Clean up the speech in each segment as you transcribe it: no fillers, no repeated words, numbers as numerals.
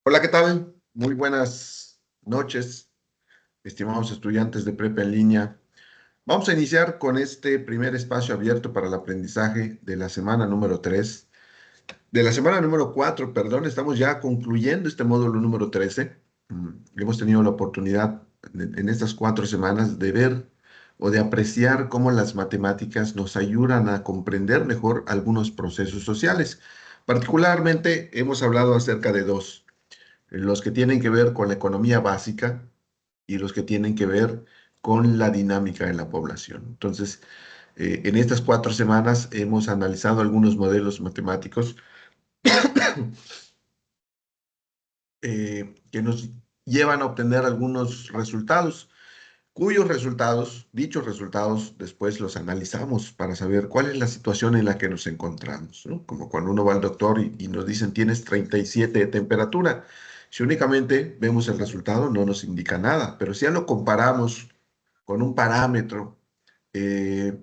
Hola, ¿qué tal? Muy buenas noches, estimados estudiantes de prepa en línea. Vamos a iniciar con este primer espacio abierto para el aprendizaje de la semana número 3, de la semana número 4, perdón, estamos ya concluyendo este módulo número 13. Hemos tenido la oportunidad en estas 4 semanas de ver o de apreciar cómo las matemáticas nos ayudan a comprender mejor algunos procesos sociales. Particularmente hemos hablado acerca de dos: los que tienen que ver con la economía básica y los que tienen que ver con la dinámica de la población. Entonces, en estas 4 semanas hemos analizado algunos modelos matemáticos que nos llevan a obtener algunos resultados, cuyos resultados, dichos resultados, después los analizamos para saber cuál es la situación en la que nos encontramos, ¿no? Como cuando uno va al doctor y nos dicen tienes 37 de temperatura. Si únicamente vemos el resultado, no nos indica nada, pero si ya lo comparamos con un parámetro, eh,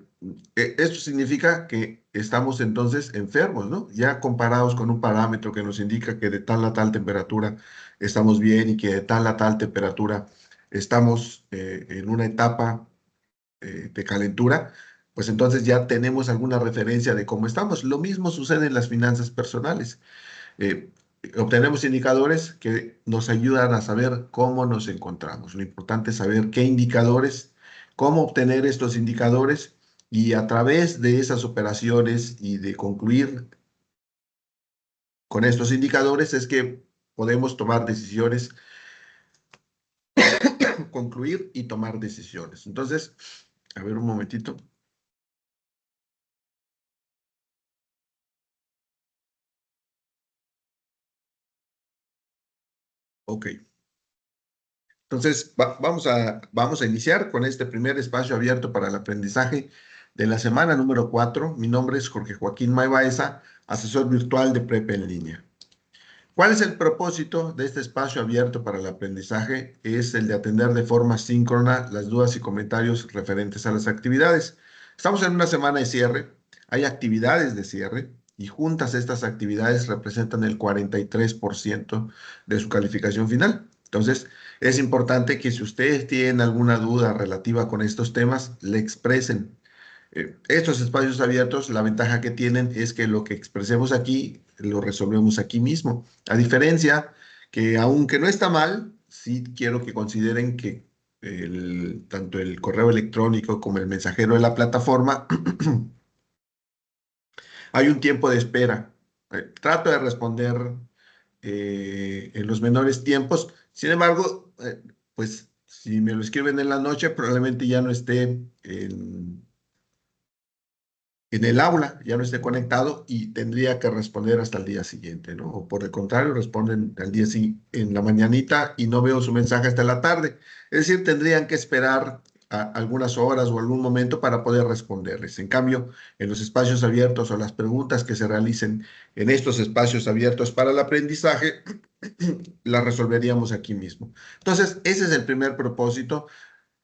esto significa que estamos entonces enfermos, ¿no? Ya comparados con un parámetro que nos indica que de tal a tal temperatura estamos bien y que de tal a tal temperatura estamos en una etapa de calentura, pues entonces ya tenemos alguna referencia de cómo estamos. Lo mismo sucede en las finanzas personales. Eh, Obtenemos indicadores que nos ayudan a saber cómo nos encontramos. Lo importante es saber qué indicadores, cómo obtener estos indicadores, y a través de esas operaciones y de concluir con estos indicadores es que podemos tomar decisiones, concluir y tomar decisiones. Entonces, a ver un momentito. Ok. Entonces, vamos a iniciar con este primer espacio abierto para el aprendizaje de la semana número 4. Mi nombre es Jorge Joaquín Maibaeza, asesor virtual de Prepa en línea. ¿Cuál es el propósito de este espacio abierto para el aprendizaje? Es el de atender de forma síncrona las dudas y comentarios referentes a las actividades. Estamos en una semana de cierre, hay actividades de cierre y juntas estas actividades representan el 43% de su calificación final. Entonces, es importante que si ustedes tienen alguna duda relativa con estos temas, le expresen. Estos espacios abiertos, la ventaja que tienen es que lo que expresemos aquí lo resolvemos aquí mismo. A diferencia que, aunque no está mal, sí quiero que consideren que tanto el correo electrónico como el mensajero de la plataforma hay un tiempo de espera. Trato de responder en los menores tiempos. Sin embargo, pues si me lo escriben en la noche, probablemente ya no esté en el aula, ya no esté conectado y tendría que responder hasta el día siguiente, ¿no? O por el contrario, responden al día siguiente, en la mañanita, y no veo su mensaje hasta la tarde. Es decir, tendrían que esperar algunas horas o algún momento para poder responderles. En cambio, en los espacios abiertos o las preguntas que se realicen en estos espacios abiertos para el aprendizaje, las resolveríamos aquí mismo. Entonces, ese es el primer propósito.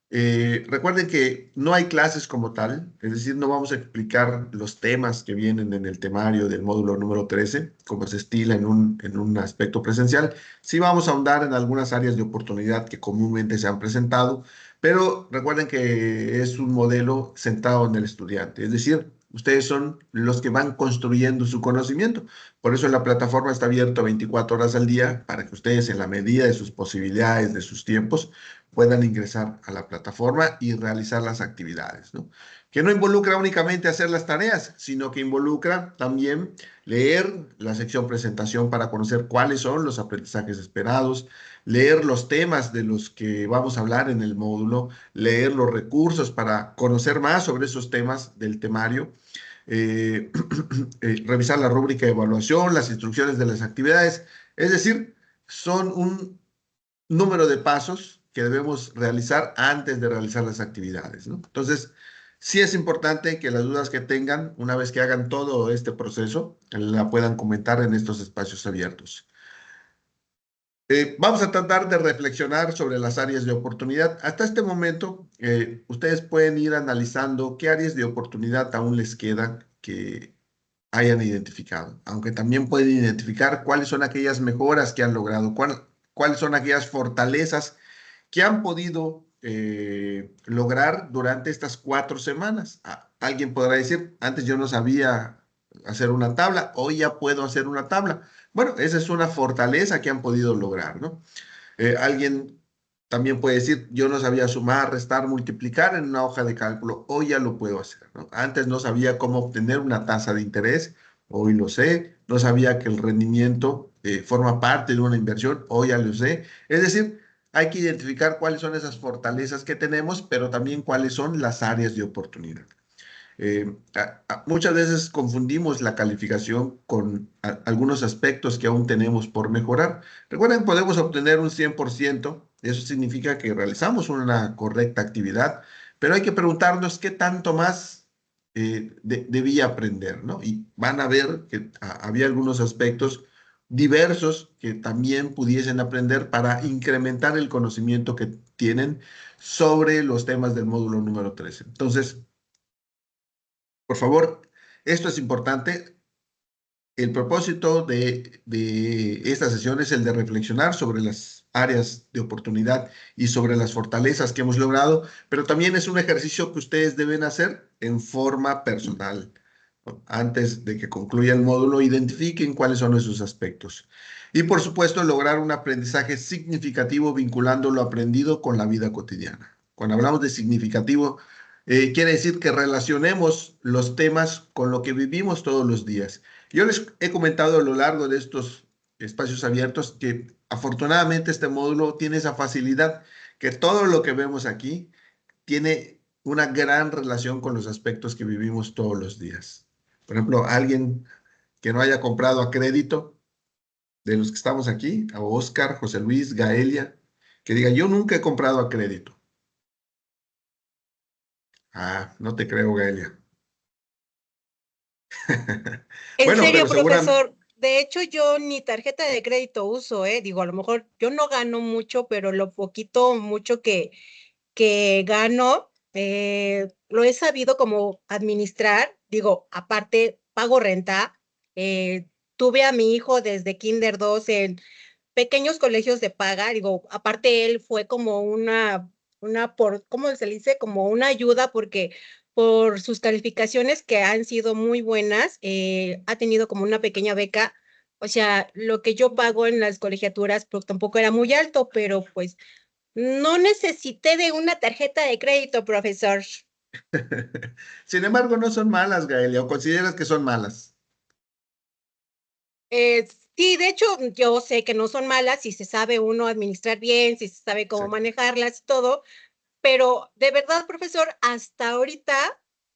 Recuerden que no hay clases como tal, es decir, no vamos a explicar los temas que vienen en el temario del módulo número 13, como se estila en un aspecto presencial. Sí vamos a ahondar en algunas áreas de oportunidad que comúnmente se han presentado, pero recuerden que es un modelo centrado en el estudiante, es decir, ustedes son los que van construyendo su conocimiento. Por eso la plataforma está abierta 24 horas al día para que ustedes, en la medida de sus posibilidades, de sus tiempos, puedan ingresar a la plataforma y realizar las actividades, ¿no? Que no involucra únicamente hacer las tareas, sino que involucra también leer la sección presentación para conocer cuáles son los aprendizajes esperados, leer los temas de los que vamos a hablar en el módulo, leer los recursos para conocer más sobre esos temas del temario, eh, revisar la rúbrica de evaluación, las instrucciones de las actividades. Es decir, son un número de pasos que debemos realizar antes de realizar las actividades, ¿no? Entonces, sí es importante que las dudas que tengan, una vez que hagan todo este proceso, la puedan comentar en estos espacios abiertos. Vamos a tratar de reflexionar sobre las áreas de oportunidad. Hasta este momento, ustedes pueden ir analizando qué áreas de oportunidad aún les quedan, que hayan identificado, aunque también pueden identificar cuáles son aquellas mejoras que han logrado, cuáles son aquellas fortalezas que han podido lograr durante estas 4 semanas. Alguien podrá decir, antes yo no sabía hacer una tabla, hoy ya puedo hacer una tabla. Bueno, esa es una fortaleza que han podido lograr, ¿no? Alguien también puede decir, yo no sabía sumar, restar, multiplicar en una hoja de cálculo, hoy ya lo puedo hacer, ¿no? Antes no sabía cómo obtener una tasa de interés, hoy lo sé. No sabía que el rendimiento forma parte de una inversión, hoy ya lo sé. Es decir, hay que identificar cuáles son esas fortalezas que tenemos, pero también cuáles son las áreas de oportunidad. Muchas veces confundimos la calificación con algunos aspectos que aún tenemos por mejorar. Recuerden, podemos obtener un 100%, eso significa que realizamos una correcta actividad, pero hay que preguntarnos qué tanto más debía aprender, ¿no? Y van a ver que había algunos aspectos diversos que también pudiesen aprender para incrementar el conocimiento que tienen sobre los temas del módulo número 13. Entonces, por favor, esto es importante. El propósito de esta sesión es el de reflexionar sobre las áreas de oportunidad y sobre las fortalezas que hemos logrado, pero también es un ejercicio que ustedes deben hacer en forma personal. ¿No? Antes de que concluya el módulo, identifiquen cuáles son esos aspectos. Y por supuesto, lograr un aprendizaje significativo vinculando lo aprendido con la vida cotidiana. Cuando hablamos de significativo, quiere decir que relacionemos los temas con lo que vivimos todos los días. Yo les he comentado a lo largo de estos espacios abiertos que afortunadamente este módulo tiene esa facilidad, que todo lo que vemos aquí tiene una gran relación con los aspectos que vivimos todos los días. Por ejemplo, alguien que no haya comprado a crédito, de los que estamos aquí, a Oscar, José Luis, Gaelia, que diga, yo nunca he comprado a crédito. Ah, no te creo, Gaelia. En Bueno, serio, pero seguramente, profesor, de hecho yo ni tarjeta de crédito uso, ¿eh? Digo, a lo mejor yo no gano mucho, pero lo poquito, mucho que gano, lo he sabido como administrar. Digo, aparte, pago renta, tuve a mi hijo desde Kinder 2 en pequeños colegios de paga. Digo, aparte él fue como ¿cómo se le dice? Como una ayuda porque por sus calificaciones que han sido muy buenas, ha tenido como una pequeña beca. O sea, lo que yo pago en las colegiaturas, pues tampoco era muy alto, pero pues no necesité de una tarjeta de crédito, profesor. sin embargo, no son malas, Gaelia, o consideras que son malas. Eh, sí, de hecho, yo sé que no son malas si se sabe uno administrar bien, si se sabe Sí. cómo manejarlas y todo, pero de verdad, profesor, hasta ahorita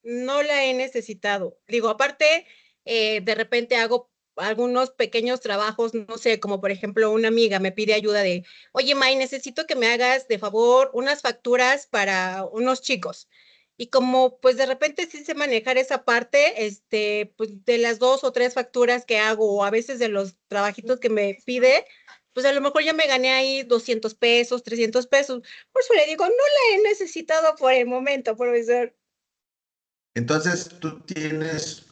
no la he necesitado. Digo, aparte, de repente hago algunos pequeños trabajos, no sé, como por ejemplo una amiga me pide ayuda de, oye, May, necesito que me hagas de favor unas facturas para unos chicos. Y como pues de repente sí sé manejar esa parte, pues de las 2 o 3 facturas que hago, o a veces de los trabajitos que me pide, pues a lo mejor ya me gané ahí 200 pesos, 300 pesos. Por eso le digo, no la he necesitado por el momento, profesor. Entonces, tú tienes,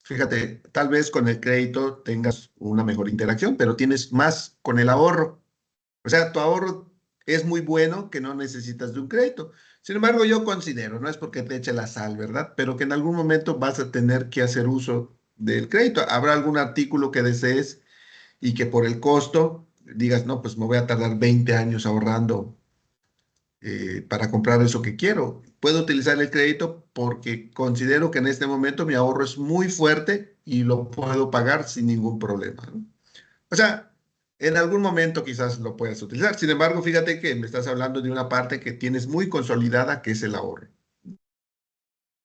fíjate, tal vez con el crédito tengas una mejor interacción, pero tienes más con el ahorro. O sea, tu ahorro es muy bueno que no necesitas de un crédito. Sin embargo, yo considero, no es porque te eche la sal, ¿verdad? Pero que en algún momento vas a tener que hacer uso del crédito. Habrá algún artículo que desees y que por el costo digas, no, pues me voy a tardar 20 años ahorrando para comprar eso que quiero. Puedo utilizar el crédito porque considero que en este momento mi ahorro es muy fuerte y lo puedo pagar sin ningún problema, ¿no? O sea, en algún momento quizás lo puedas utilizar. Sin embargo, fíjate que me estás hablando de una parte que tienes muy consolidada, que es el ahorro.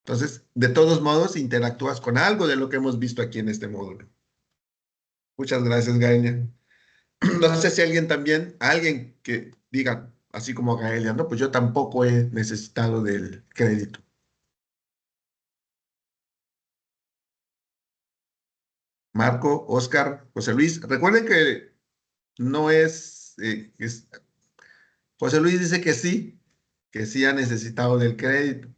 Entonces, de todos modos, interactúas con algo de lo que hemos visto aquí en este módulo. Muchas gracias, Gaenia. No sé si alguien también, alguien que diga, así como Gaelia, no, pues yo tampoco he necesitado del crédito. Marco, Oscar, José Luis, recuerden que no José Luis dice que sí ha necesitado del crédito.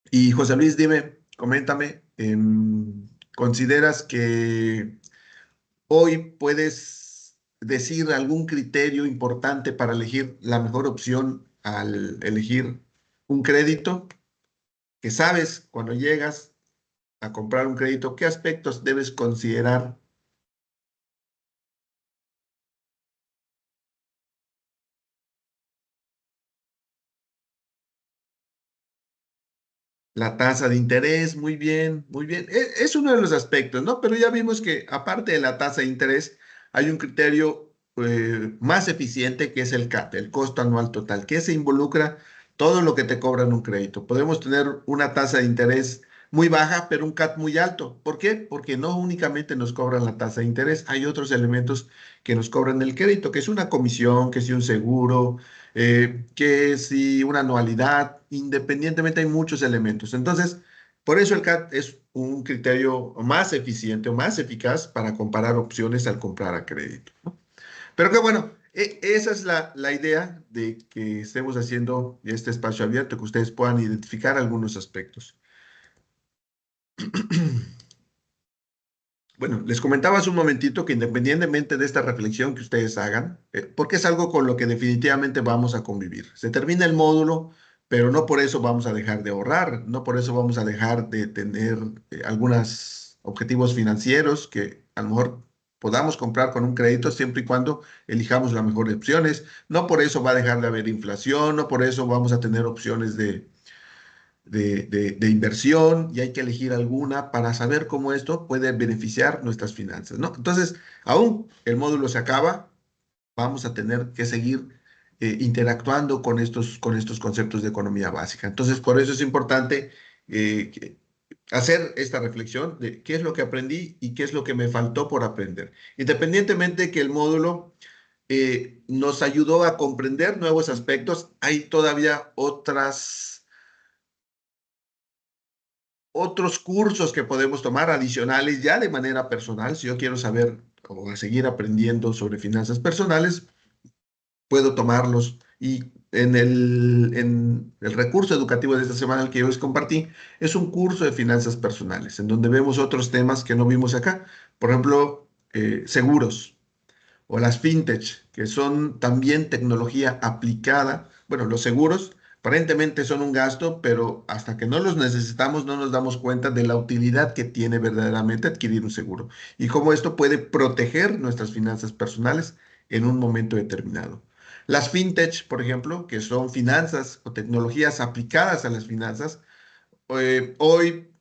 Y José Luis, dime, coméntame, ¿consideras que hoy puedes decir algún criterio importante para elegir la mejor opción al elegir un crédito? Que sabes cuando llegas a comprar un crédito, ¿qué aspectos debes considerar? La tasa de interés, muy bien, muy bien. Es uno de los aspectos, ¿no? Pero ya vimos que aparte de la tasa de interés, hay un criterio más eficiente que es el CAT, el costo anual total, que se involucra todo lo que te cobran un crédito. Podemos tener una tasa de interés muy baja, pero un CAT muy alto. ¿Por qué? Porque no únicamente nos cobran la tasa de interés, hay otros elementos que nos cobran el crédito, que es una comisión, que es un seguro, que si una anualidad, independientemente hay muchos elementos. Entonces, por eso el CAT es un criterio más eficiente o más eficaz para comparar opciones al comprar a crédito, ¿no? Pero que bueno, esa es la idea de que estemos haciendo este espacio abierto, que ustedes puedan identificar algunos aspectos. Bueno, les comentaba hace un momentito que independientemente de esta reflexión que ustedes hagan, porque es algo con lo que definitivamente vamos a convivir. Se termina el módulo, pero no por eso vamos a dejar de ahorrar, no por eso vamos a dejar de tener algunos objetivos financieros que a lo mejor podamos comprar con un crédito siempre y cuando elijamos las mejores opciones. No por eso va a dejar de haber inflación, no por eso vamos a tener opciones de inversión y hay que elegir alguna para saber cómo esto puede beneficiar nuestras finanzas, ¿no? Entonces, aún el módulo se acaba, vamos a tener que seguir interactuando con estos conceptos de economía básica. Entonces, por eso es importante hacer esta reflexión de qué es lo que aprendí y qué es lo que me faltó por aprender. Independientemente de que el módulo nos ayudó a comprender nuevos aspectos, hay todavía otros cursos que podemos tomar adicionales ya de manera personal. Si yo quiero saber o seguir aprendiendo sobre finanzas personales, puedo tomarlos. Y en el recurso educativo de esta semana, el que yo les compartí, es un curso de finanzas personales, en donde vemos otros temas que no vimos acá. Por ejemplo, seguros o las fintech, que son también tecnología aplicada. Bueno, los seguros aparentemente son un gasto, pero hasta que no los necesitamos no nos damos cuenta de la utilidad que tiene verdaderamente adquirir un seguro y cómo esto puede proteger nuestras finanzas personales en un momento determinado. Las fintech, por ejemplo, que son finanzas o tecnologías aplicadas a las finanzas, hoy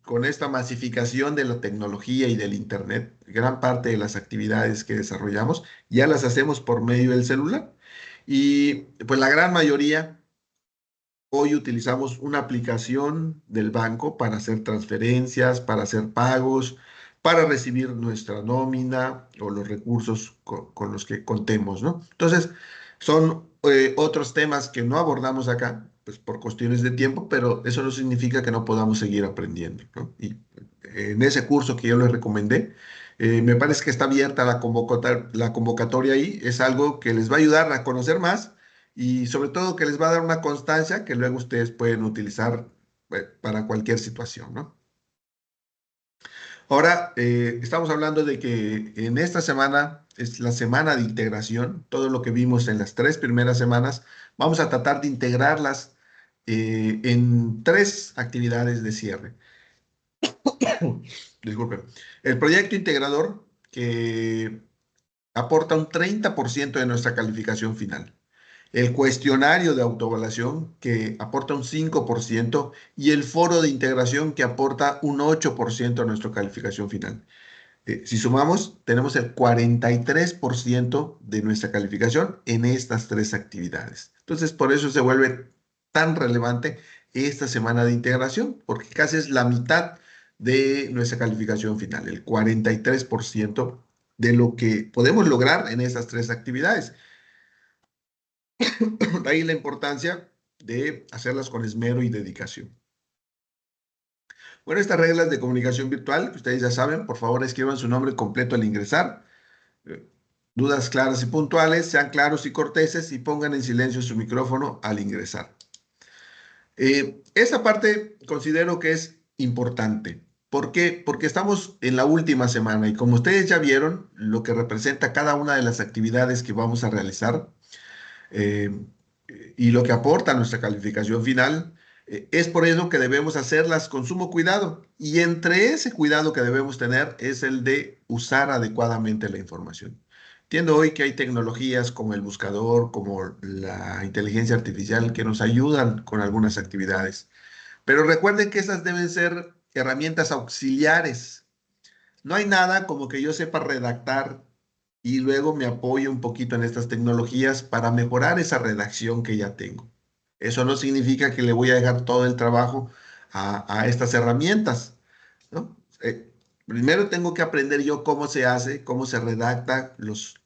con esta masificación de la tecnología y del Internet, gran parte de las actividades que desarrollamos ya las hacemos por medio del celular. Y pues la gran mayoría hoy utilizamos una aplicación del banco para hacer transferencias, para hacer pagos, para recibir nuestra nómina o los recursos con los que contemos, ¿no? Entonces, son otros temas que no abordamos acá, pues por cuestiones de tiempo, pero eso no significa que no podamos seguir aprendiendo, ¿no? Y en ese curso que yo les recomendé, me parece que está abierta la convocatoria ahí, es algo que les va a ayudar a conocer más y sobre todo que les va a dar una constancia que luego ustedes pueden utilizar para cualquier situación, ¿no? Ahora, estamos hablando de que en esta semana es la semana de integración, todo lo que vimos en las 3 primeras semanas, vamos a tratar de integrarlas en 3 actividades de cierre. Disculpen. El proyecto integrador que aporta un 30% de nuestra calificación final. El cuestionario de autoevaluación que aporta un 5% y el foro de integración que aporta un 8% a nuestra calificación final. Si sumamos, tenemos el 43% de nuestra calificación en estas 3 actividades. Entonces, por eso se vuelve tan relevante esta semana de integración, porque casi es la mitad de nuestra calificación final, el 43% de lo que podemos lograr en estas 3 actividades. De ahí la importancia de hacerlas con esmero y dedicación. Bueno, estas reglas de comunicación virtual, que ustedes ya saben, por favor escriban su nombre completo al ingresar. Eh, Dudas claras y puntuales, sean claros y corteses y pongan en silencio su micrófono al ingresar. Esta parte considero que es importante. ¿Por qué? Porque estamos en la última semana y como ustedes ya vieron, lo que representa cada una de las actividades que vamos a realizar eh, y lo que aporta nuestra calificación final, es por eso que debemos hacerlas con sumo cuidado. Y entre ese cuidado que debemos tener es el de usar adecuadamente la información. Entiendo hoy que hay tecnologías como el buscador, como la inteligencia artificial que nos ayudan con algunas actividades. Pero recuerden que esas deben ser herramientas auxiliares. No hay nada como que yo sepa redactar y luego me apoyo un poquito en estas tecnologías para mejorar esa redacción que ya tengo. Eso no significa que le voy a dejar todo el trabajo a estas herramientas, ¿no? Primero tengo que aprender yo cómo se hace, cómo se redacta los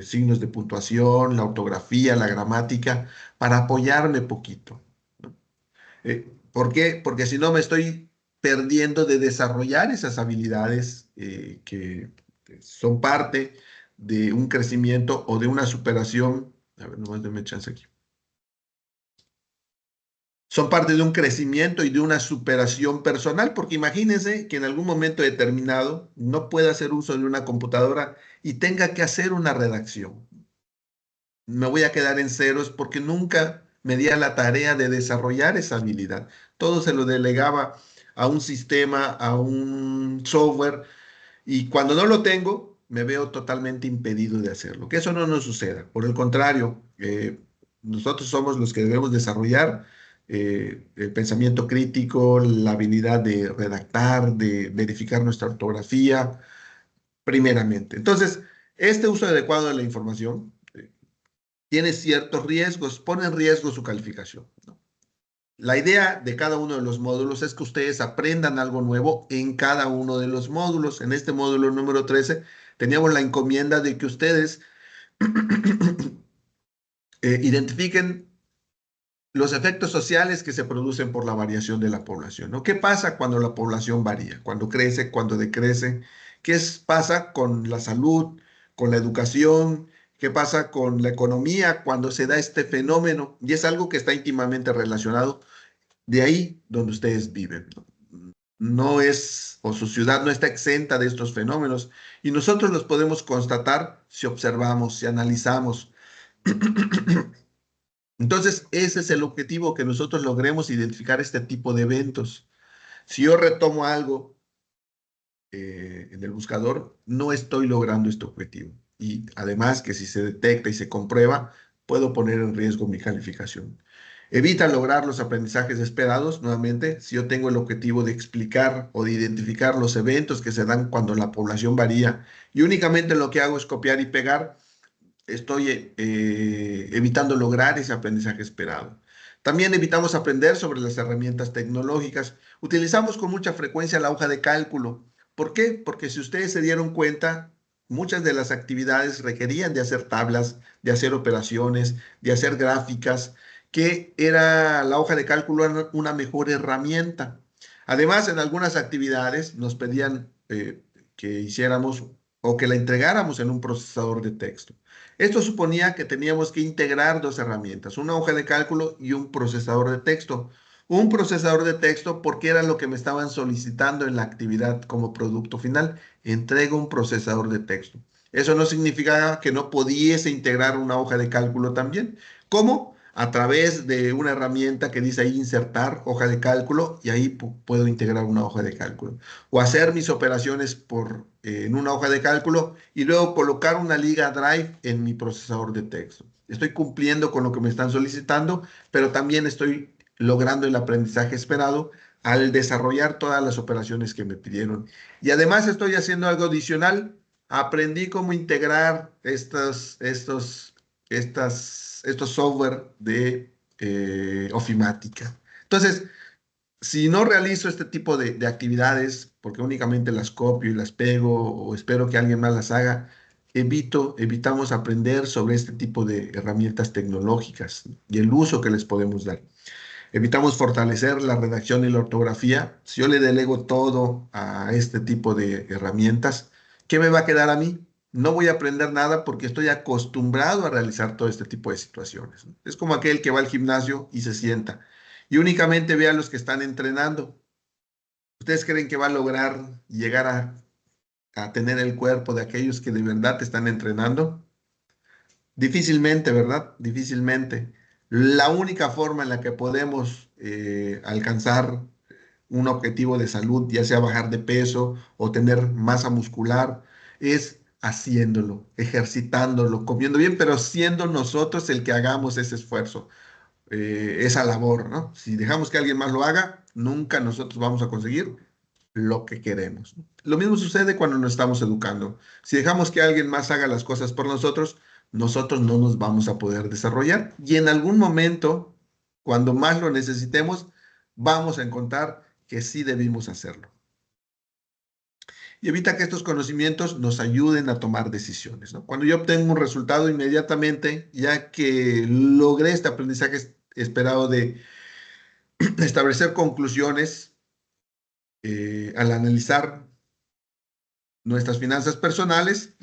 signos de puntuación, la ortografía, la gramática, para apoyarme poquito, ¿no? ¿Por qué? Porque si no me estoy perdiendo de desarrollar esas habilidades que son parte de un crecimiento o de una superación. A ver, nomás déme chance aquí. Son parte de un crecimiento y de una superación personal, porque imagínense que en algún momento determinado no pueda hacer uso de una computadora y tenga que hacer una redacción. Me voy a quedar en ceros porque nunca me di a la tarea de desarrollar esa habilidad. Todo se lo delegaba a un sistema, a un software, y cuando no lo tengo, me veo totalmente impedido de hacerlo. Que eso no nos suceda. Por el contrario, nosotros somos los que debemos desarrollar el pensamiento crítico, la habilidad de redactar, de verificar nuestra ortografía, primeramente. Entonces, este uso adecuado de la información tiene ciertos riesgos, pone en riesgo su calificación, ¿no? La idea de cada uno de los módulos es que ustedes aprendan algo nuevo en cada uno de los módulos. En este módulo número 13 teníamos la encomienda de que ustedes identifiquen los efectos sociales que se producen por la variación de la población, ¿no? ¿Qué pasa cuando la población varía? Cuando crece, cuando decrece. Pasa con la salud, con la educación? ¿Qué pasa con la economía cuando se da este fenómeno? Y es algo que está íntimamente relacionado de ahí donde ustedes viven, ¿no? No es, o su ciudad no está exenta de estos fenómenos, y nosotros los podemos constatar si observamos, si analizamos. Entonces, ese es el objetivo, que nosotros logremos identificar este tipo de eventos. Si yo retomo algo en el buscador, no estoy logrando este objetivo. Y además que si se detecta y se comprueba, puedo poner en riesgo mi calificación. Evita lograr los aprendizajes esperados, nuevamente, si yo tengo el objetivo de explicar o de identificar los eventos que se dan cuando la población varía y únicamente lo que hago es copiar y pegar, estoy evitando lograr ese aprendizaje esperado. También evitamos aprender sobre las herramientas tecnológicas. Utilizamos con mucha frecuencia la hoja de cálculo. ¿Por qué? Porque si ustedes se dieron cuenta, muchas de las actividades requerían de hacer tablas, de hacer operaciones, de hacer gráficas, que era la hoja de cálculo una mejor herramienta. Además, en algunas actividades nos pedían que hiciéramos o que la entregáramos en un procesador de texto. Esto suponía que teníamos que integrar dos herramientas, una hoja de cálculo y un procesador de texto. Un procesador de texto porque era lo que me estaban solicitando en la actividad como producto final. Entrego un procesador de texto. Eso no significaba que no pudiese integrar una hoja de cálculo también. ¿Cómo? A través de una herramienta que dice ahí insertar hoja de cálculo, y ahí puedo integrar una hoja de cálculo. O hacer mis operaciones en una hoja de cálculo y luego colocar una liga Drive en mi procesador de texto. Estoy cumpliendo con lo que me están solicitando, pero también estoy logrando el aprendizaje esperado al desarrollar todas las operaciones que me pidieron. Y además estoy haciendo algo adicional. Aprendí cómo integrar estos software de ofimática. Entonces, si no realizo este tipo de actividades, porque únicamente las copio y las pego o espero que alguien más las haga, evitamos aprender sobre este tipo de herramientas tecnológicas y el uso que les podemos dar. Evitamos fortalecer la redacción y la ortografía. Si yo le delego todo a este tipo de herramientas, ¿qué me va a quedar a mí? No voy a aprender nada porque estoy acostumbrado a realizar todo este tipo de situaciones, ¿no? Es como aquel que va al gimnasio y se sienta y únicamente ve a los que están entrenando. ¿Ustedes creen que va a lograr llegar a tener el cuerpo de aquellos que de verdad te están entrenando? Difícilmente, ¿verdad? Difícilmente. La única forma en la que podemos alcanzar un objetivo de salud, ya sea bajar de peso o tener masa muscular, es haciéndolo, ejercitándolo, comiendo bien, pero siendo nosotros el que hagamos ese esfuerzo, esa labor, ¿no? Si dejamos que alguien más lo haga, nunca nosotros vamos a conseguir lo que queremos. Lo mismo sucede cuando nos estamos educando. Si dejamos que alguien más haga las cosas por nosotros, nosotros no nos vamos a poder desarrollar. Y en algún momento, cuando más lo necesitemos, vamos a encontrar que sí debimos hacerlo. Y evita que estos conocimientos nos ayuden a tomar decisiones, ¿no? Cuando yo obtengo un resultado inmediatamente, ya que logré este aprendizaje esperado de establecer conclusiones al analizar nuestras finanzas personales,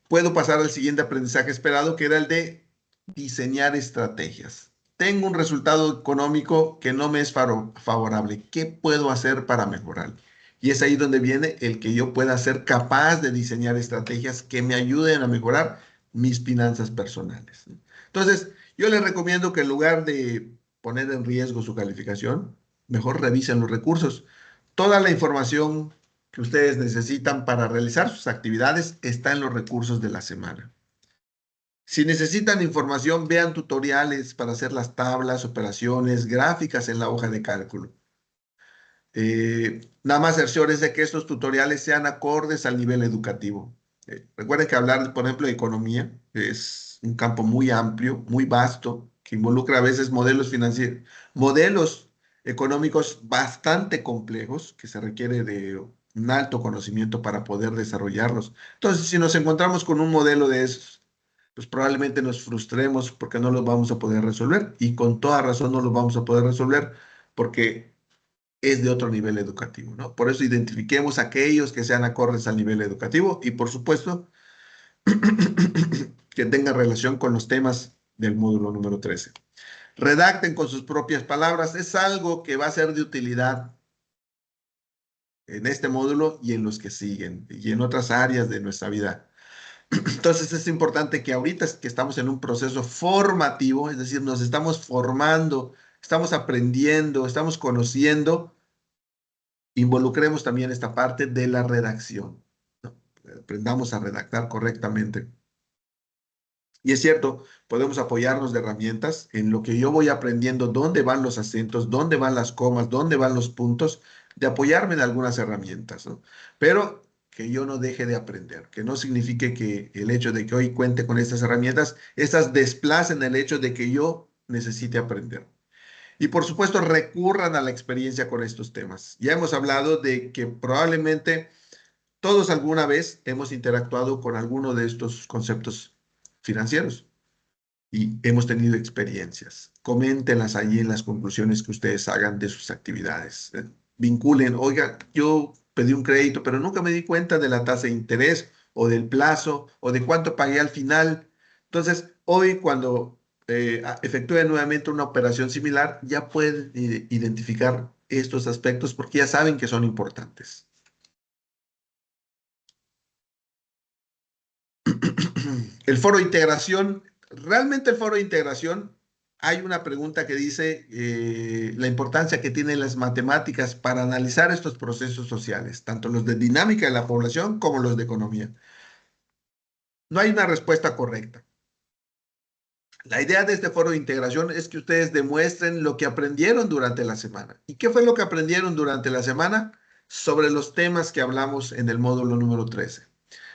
puedo pasar al siguiente aprendizaje esperado, que era el de diseñar estrategias. Tengo un resultado económico que no me es favorable. ¿Qué puedo hacer para mejorar? Y es ahí donde viene el que yo pueda ser capaz de diseñar estrategias que me ayuden a mejorar mis finanzas personales. Entonces, yo les recomiendo que en lugar de poner en riesgo su calificación, mejor revisen los recursos. Toda la información que ustedes necesitan para realizar sus actividades está en los recursos de la semana. Si necesitan información, vean tutoriales para hacer las tablas, operaciones, gráficas en la hoja de cálculo. Nada más cerciórense que estos tutoriales sean acordes al nivel educativo. Recuerden que hablar, por ejemplo, de economía es un campo muy amplio, muy vasto, que involucra a veces modelos financieros, modelos económicos bastante complejos, que se requiere de un alto conocimiento para poder desarrollarlos. Entonces, si nos encontramos con un modelo de esos, pues probablemente nos frustremos porque no los vamos a poder resolver. Y con toda razón no los vamos a poder resolver porque es de otro nivel educativo, ¿no? Por eso identifiquemos aquellos que sean acordes al nivel educativo y, por supuesto, que tengan relación con los temas del módulo número 13. Redacten con sus propias palabras. Es algo que va a ser de utilidad en este módulo y en los que siguen y en otras áreas de nuestra vida. Entonces es importante que ahorita que estamos en un proceso formativo, es decir, nos estamos formando, estamos aprendiendo, estamos conociendo, involucremos también esta parte de la redacción, ¿no? Aprendamos a redactar correctamente. Y es cierto, podemos apoyarnos de herramientas en lo que yo voy aprendiendo, dónde van los acentos, dónde van las comas, dónde van los puntos, de apoyarme en algunas herramientas, ¿no? Pero que yo no deje de aprender, que no signifique que el hecho de que hoy cuente con estas herramientas, estas desplacen el hecho de que yo necesite aprender. Y por supuesto, recurran a la experiencia con estos temas. Ya hemos hablado de que probablemente todos alguna vez hemos interactuado con alguno de estos conceptos financieros y hemos tenido experiencias. Coméntenlas allí en las conclusiones que ustedes hagan de sus actividades. Vinculen, oiga, yo pedí un crédito, pero nunca me di cuenta de la tasa de interés o del plazo o de cuánto pagué al final. Entonces, hoy cuando efectúen nuevamente una operación similar, ya pueden identificar estos aspectos porque ya saben que son importantes. El foro de integración, realmente el foro de integración, hay una pregunta que dice la importancia que tienen las matemáticas para analizar estos procesos sociales, tanto los de dinámica de la población como los de economía. No hay una respuesta correcta. La idea de este foro de integración es que ustedes demuestren lo que aprendieron durante la semana. ¿Y qué fue lo que aprendieron durante la semana? Sobre los temas que hablamos en el módulo número 13.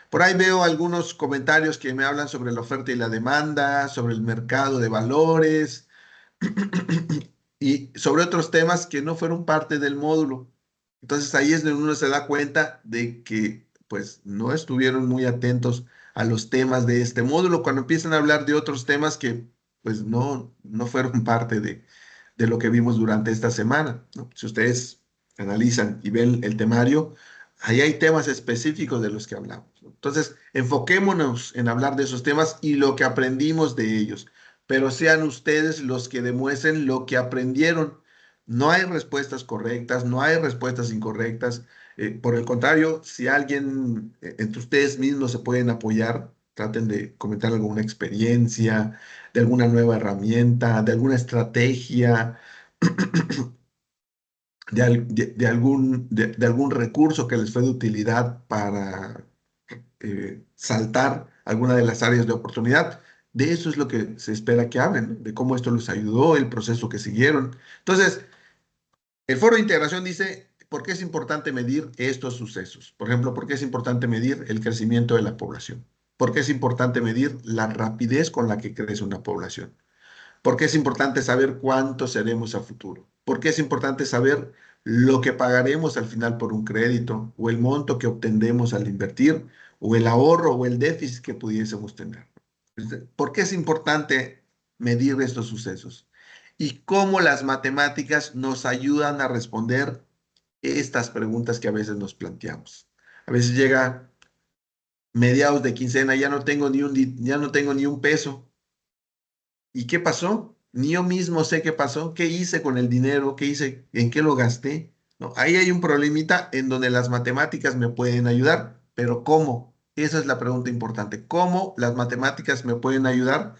Por ahí veo algunos comentarios que me hablan sobre la oferta y la demanda, sobre el mercado de valores y sobre otros temas que no fueron parte del módulo. Entonces ahí es donde uno se da cuenta de que pues no estuvieron muy atentos a los temas de este módulo cuando empiezan a hablar de otros temas que pues no fueron parte de lo que vimos durante esta semana, ¿no? Si ustedes analizan y ven el temario, ahí hay temas específicos de los que hablamos, ¿no? Entonces, enfoquémonos en hablar de esos temas y lo que aprendimos de ellos, pero sean ustedes los que demuestren lo que aprendieron. No hay respuestas correctas, no hay respuestas incorrectas. Por el contrario, si alguien entre ustedes mismos se pueden apoyar, traten de comentar alguna experiencia, de alguna nueva herramienta, de alguna estrategia, de algún recurso que les fue de utilidad para saltar alguna de las áreas de oportunidad. De eso es lo que se espera que hablen, ¿no? De cómo esto les ayudó, el proceso que siguieron. Entonces, el foro de integración dice, ¿por qué es importante medir estos sucesos? Por ejemplo, ¿por qué es importante medir el crecimiento de la población? ¿Por qué es importante medir la rapidez con la que crece una población? ¿Por qué es importante saber cuánto seremos a futuro? ¿Por qué es importante saber lo que pagaremos al final por un crédito o el monto que obtendremos al invertir o el ahorro o el déficit que pudiésemos tener? ¿Por qué es importante medir estos sucesos? Y cómo las matemáticas nos ayudan a responder estas preguntas que a veces nos planteamos. A veces llega mediados de quincena, ya no tengo ni un peso. ¿Y qué pasó? Ni yo mismo sé qué pasó, qué hice con el dinero, qué hice, en qué lo gasté. ¿No? Ahí hay un problemita en donde las matemáticas me pueden ayudar, pero ¿cómo? Esa es la pregunta importante. ¿Cómo las matemáticas me pueden ayudar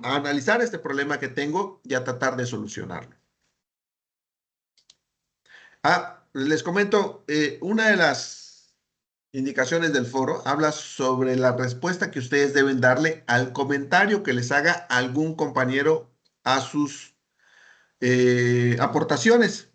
a analizar este problema que tengo y a tratar de solucionarlo? Les comento, una de las indicaciones del foro habla sobre la respuesta que ustedes deben darle al comentario que les haga algún compañero a sus aportaciones.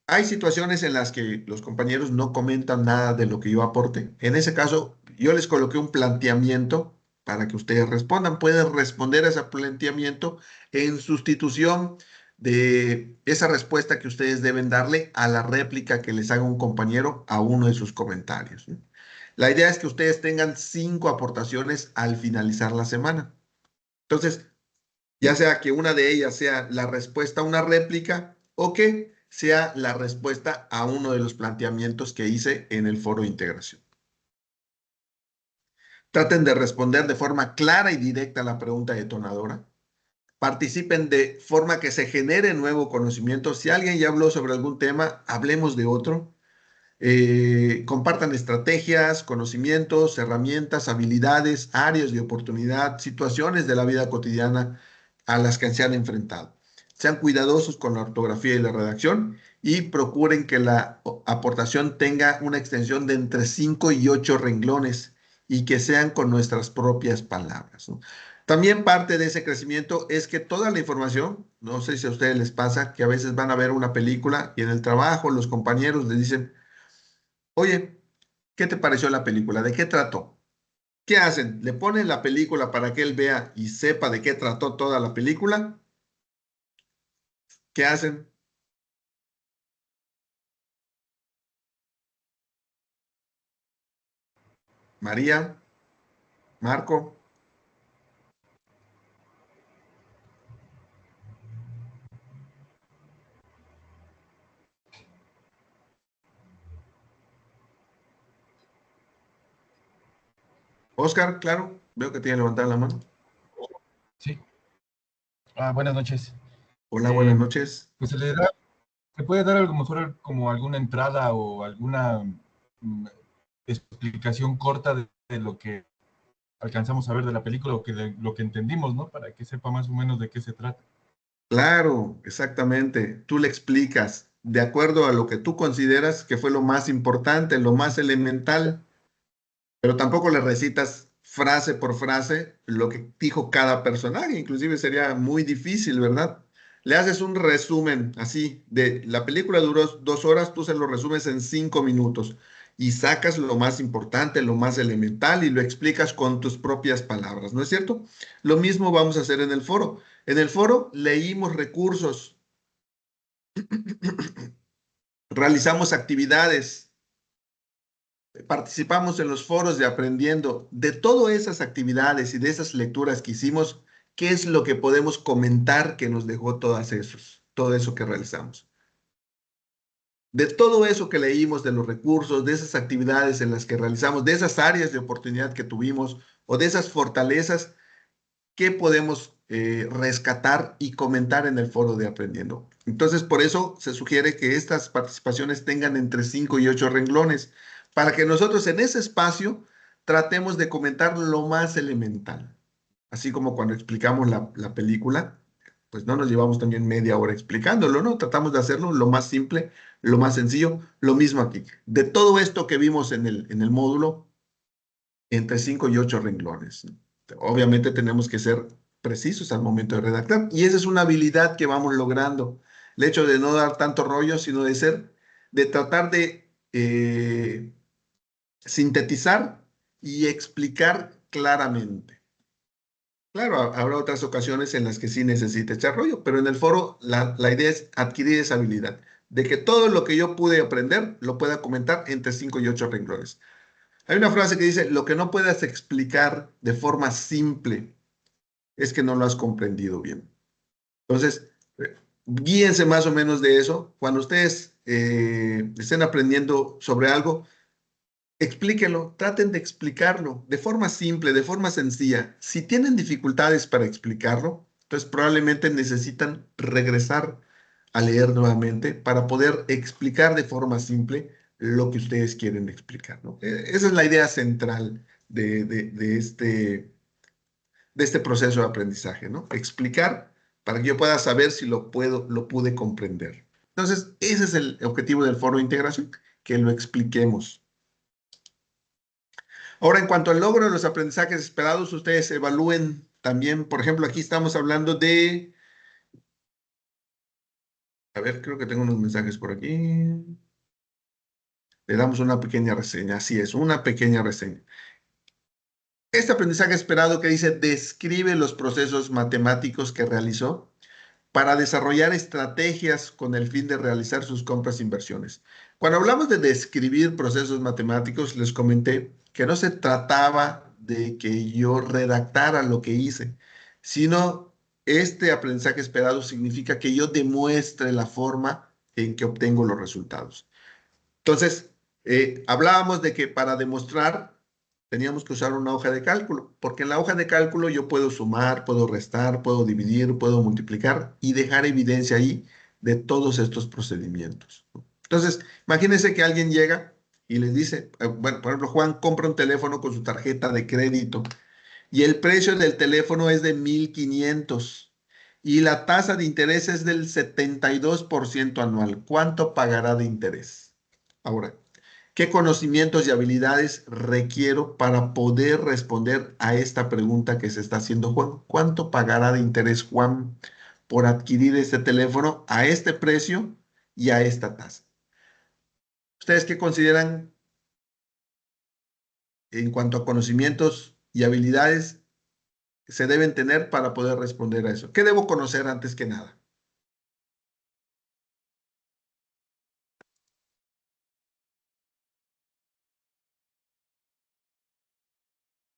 Hay situaciones en las que los compañeros no comentan nada de lo que yo aporte. En ese caso, yo les coloqué un planteamiento para que ustedes respondan. Pueden responder a ese planteamiento en sustitución de esa respuesta que ustedes deben darle a la réplica que les haga un compañero a uno de sus comentarios, ¿no? La idea es que ustedes tengan 5 aportaciones al finalizar la semana. Entonces, ya sea que una de ellas sea la respuesta a una réplica o que sea la respuesta a uno de los planteamientos que hice en el foro de integración. Traten de responder de forma clara y directa a la pregunta detonadora. Participen de forma que se genere nuevo conocimiento. Si alguien ya habló sobre algún tema, hablemos de otro. Compartan estrategias, conocimientos, herramientas, habilidades, áreas de oportunidad, situaciones de la vida cotidiana a las que se han enfrentado. Sean cuidadosos con la ortografía y la redacción y procuren que la aportación tenga una extensión de entre 5 y 8 renglones y que sean con nuestras propias palabras, ¿no? También parte de ese crecimiento es que toda la información, no sé si a ustedes les pasa, que a veces van a ver una película y en el trabajo los compañeros les dicen, oye, ¿qué te pareció la película? ¿De qué trató? ¿Qué hacen? ¿Le ponen la película para que él vea y sepa de qué trató toda la película? ¿Qué hacen? María, Marco, Oscar, claro, veo que tiene levantada la mano. Sí. Buenas noches. Hola, buenas noches. Pues se puede dar a lo mejor como alguna entrada o alguna explicación corta de lo que alcanzamos a ver de la película o de lo que entendimos, ¿no? Para que sepa más o menos de qué se trata. Claro, exactamente. Tú le explicas de acuerdo a lo que tú consideras que fue lo más importante, lo más elemental, pero tampoco le recitas frase por frase lo que dijo cada personaje, inclusive sería muy difícil, ¿verdad? Le haces un resumen así de la película duró 2 horas, tú se lo resumes en 5 minutos y sacas lo más importante, lo más elemental y lo explicas con tus propias palabras, ¿no es cierto? Lo mismo vamos a hacer en el foro. En el foro leímos recursos, realizamos actividades, participamos en los foros de aprendiendo. De todas esas actividades y de esas lecturas que hicimos, ¿qué es lo que podemos comentar que nos dejó todo eso que realizamos? De todo eso que leímos, de los recursos, de esas actividades en las que realizamos, de esas áreas de oportunidad que tuvimos o de esas fortalezas, ¿qué podemos rescatar y comentar en el foro de aprendiendo? Entonces, por eso se sugiere que estas participaciones tengan entre 5 y 8 renglones, para que nosotros en ese espacio tratemos de comentar lo más elemental. Así como cuando explicamos la película, pues no nos llevamos también media hora explicándolo, ¿no? Tratamos de hacerlo lo más simple, lo más sencillo, lo mismo aquí. De todo esto que vimos en el módulo, entre 5 y 8 renglones. Obviamente tenemos que ser precisos al momento de redactar y esa es una habilidad que vamos logrando. El hecho de no dar tanto rollo, sino de tratar de sintetizar y explicar claramente. Claro, habrá otras ocasiones en las que sí necesite echar rollo, pero en el foro la idea es adquirir esa habilidad, de que todo lo que yo pude aprender lo pueda comentar entre 5 y 8 renglones. Hay una frase que dice, lo que no puedas explicar de forma simple es que no lo has comprendido bien. Entonces, guíense más o menos de eso. Cuando ustedes estén aprendiendo sobre algo, explíquenlo, traten de explicarlo de forma simple, de forma sencilla. Si tienen dificultades para explicarlo, entonces probablemente necesitan regresar a leer nuevamente para poder explicar de forma simple lo que ustedes quieren explicar, ¿no? Esa es la idea central de este proceso de aprendizaje, ¿no? Explicar para que yo pueda saber si lo pude comprender. Entonces, ese es el objetivo del foro de integración, que lo expliquemos. Ahora, en cuanto al logro de los aprendizajes esperados, ustedes evalúen también, por ejemplo, aquí estamos hablando de, a ver, creo que tengo unos mensajes por aquí. Le damos una pequeña reseña, así es, una pequeña reseña. Este aprendizaje esperado que dice, describe los procesos matemáticos que realizó para desarrollar estrategias con el fin de realizar sus compras e inversiones. Cuando hablamos de describir procesos matemáticos, les comenté que no se trataba de que yo redactara lo que hice, sino este aprendizaje esperado significa que yo demuestre la forma en que obtengo los resultados. Entonces, hablábamos de que para demostrar teníamos que usar una hoja de cálculo, porque en la hoja de cálculo yo puedo sumar, puedo restar, puedo dividir, puedo multiplicar y dejar evidencia ahí de todos estos procedimientos. Entonces, imagínense que alguien llega y les dice, bueno, por ejemplo, Juan compra un teléfono con su tarjeta de crédito y el precio del teléfono es de 1,500 y la tasa de interés es del 72% anual. ¿Cuánto pagará de interés? Ahora, ¿qué conocimientos y habilidades requiero para poder responder a esta pregunta que se está haciendo Juan? ¿Cuánto pagará de interés Juan por adquirir este teléfono a este precio y a esta tasa? ¿Ustedes qué consideran en cuanto a conocimientos y habilidades se deben tener para poder responder a eso? ¿Qué debo conocer antes que nada?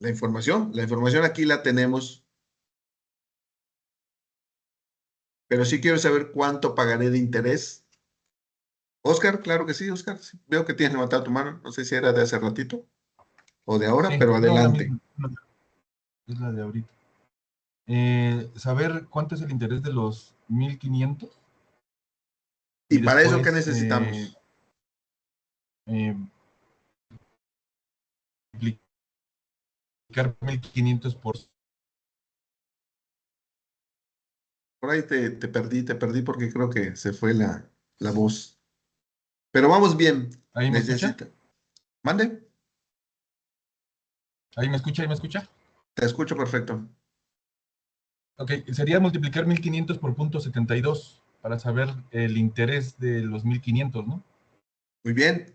La información aquí la tenemos, pero sí quiero saber cuánto pagaré de interés. Oscar, claro que sí, Oscar. Sí, veo que tienes levantado tu mano. No sé si era de hace ratito o de ahora, Sí, pero no, la adelante. misma, es la de ahorita. Saber cuánto es el interés de los 1,500 ¿Y y para eso qué después necesitamos? eh, multiplicar 1,500 por... Por ahí te perdí porque creo que se fue la voz. Pero vamos bien. ¿Ahí me escucha? Necesita. Mande, ¿Ahí me escucha? ¿Ahí me escucha? te escucho perfecto. Ok, sería multiplicar 1,500 por 0,72 para saber el interés de los 1,500, ¿no? Muy bien.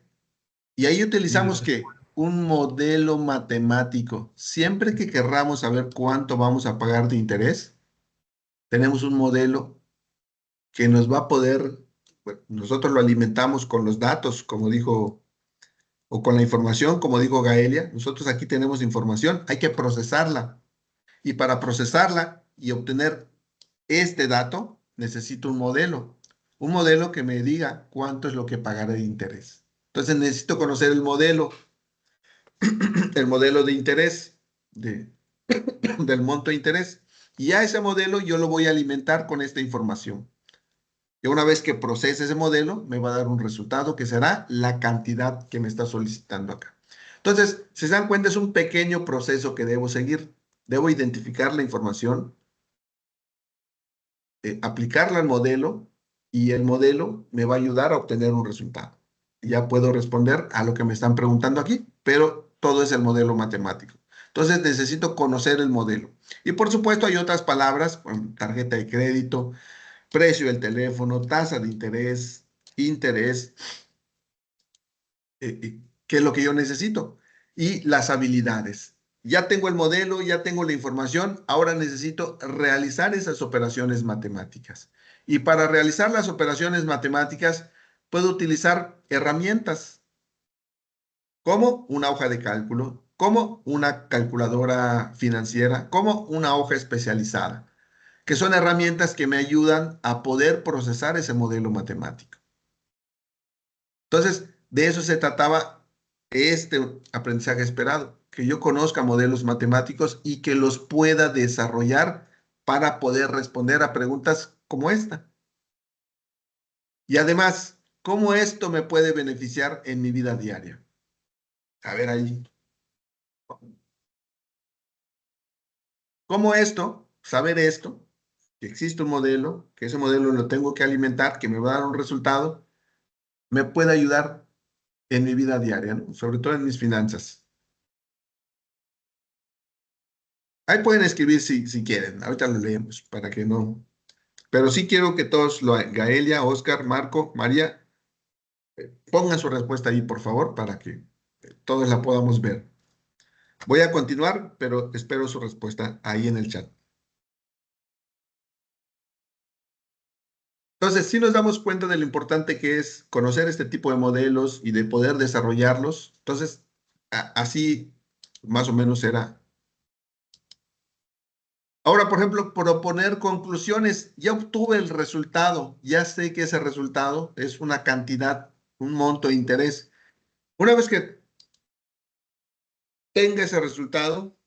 Y ahí Y utilizamos después, que un modelo matemático. Siempre que querramos saber cuánto vamos a pagar de interés, tenemos un modelo que nos va a poder, bueno, nosotros lo alimentamos con los datos, como dijo, o con la información, como dijo Gaelia. Nosotros aquí tenemos información, hay que procesarla. Y para procesarla y obtener este dato, necesito un modelo que me diga cuánto es lo que pagaré de interés. Entonces necesito conocer el modelo de interés, del monto de interés. Y a ese modelo yo lo voy a alimentar con esta información. Y una vez que procese ese modelo, me va a dar un resultado que será la cantidad que me está solicitando acá. Entonces, si se dan cuenta, es un pequeño proceso que debo seguir. Debo identificar la información, aplicarla al modelo, y el modelo me va a ayudar a obtener un resultado. Ya puedo responder a lo que me están preguntando aquí, pero todo es el modelo matemático. Entonces necesito conocer el modelo. Y por supuesto hay otras palabras, como tarjeta de crédito, precio del teléfono, tasa de interés, que es lo que yo necesito. Y las habilidades. Ya tengo el modelo, ya tengo la información, ahora necesito realizar esas operaciones matemáticas. Y para realizar las operaciones matemáticas, puedo utilizar herramientas como una hoja de cálculo, como una calculadora financiera, como una hoja especializada, que son herramientas que me ayudan a poder procesar ese modelo matemático. Entonces, de eso se trataba este aprendizaje esperado, que yo conozca modelos matemáticos y que los pueda desarrollar para poder responder a preguntas como esta. Y además, ¿cómo esto me puede beneficiar en mi vida diaria? A ver ahí. ¿Cómo esto, saber esto, que existe un modelo, que ese modelo lo tengo que alimentar, que me va a dar un resultado, me puede ayudar en mi vida diaria, ¿no? Sobre todo en mis finanzas? Ahí pueden escribir si quieren. Ahorita lo leemos para que no. Pero sí quiero que todos, Gaelia, Oscar, Marco, María, pongan su respuesta ahí, por favor, para que todos la podamos ver. Voy a continuar, pero espero su respuesta ahí en el chat. Entonces, sí nos damos cuenta de lo importante que es conocer este tipo de modelos y de poder desarrollarlos. Entonces, así más o menos era. Ahora, por ejemplo, proponer conclusiones. Ya obtuve el resultado, ya sé que ese resultado es una cantidad, un monto de interés. Una vez que tenga ese resultado,